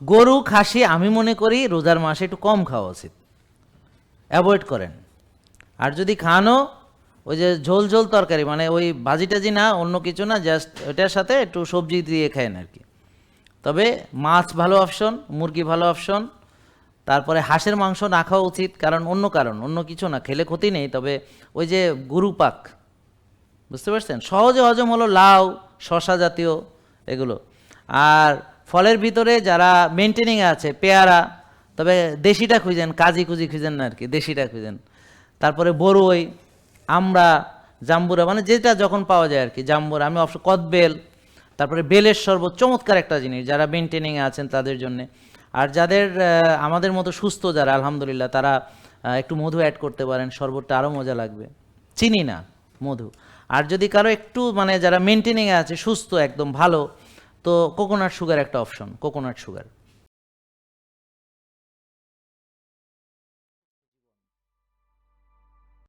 গরু খাসি আমি মনে করি রোজার মাসে একটু কম খাওয়া উচিত, অ্যাভয়েড করেন। আর যদি খানো ওই যে ঝোল ঝোল তরকারি, মানে ওই ভাজি টাজি না, অন্য কিছু না, জাস্ট ওইটার সাথে একটু সবজি দিয়ে খায়েন আর কি। তবে মাছ ভালো অপশন, মুরগি ভালো অপশন, তারপরে হাঁসের মাংস না খাওয়া উচিত, কারণ অন্য কিছু না, খেলে ক্ষতি নেই। তবে ওই যে গরু পাক, বুঝতে পারছেন, সহজে হজম হলো লাউ শশা জাতীয় এগুলো। আর ফলের ভিতরে যারা মেনটেনিংয়ে আছে পেয়ারা, তবে দেশিটা খুঁজেন, কাজি কুজি খুঁজেন না আর কি, দেশিটা খুঁজেন। তারপরে বড়ই, আমরা, জাম্বুরা, মানে যেটা যখন পাওয়া যায় আর কি, জাম্বুরা আমি অবশ্য কদবেল, তারপরে বেলের শরবত চমৎকার একটা জিনিস যারা মেনটেনিংয়ে আছেন তাদের জন্যে। আর যাদের আমাদের মতো সুস্থ যারা আলহামদুলিল্লাহ, তারা একটু মধু অ্যাড করতে পারেন, শরবতটা আরও মজা লাগবে, চিনি না, মধু। আর যদি কারো একটু মানে যারা মেনটেনিংয়ে আছে সুস্থ একদম ভালো, তো কোকোনাট সুগার একটা অপশন, কোকোনাট সুগার।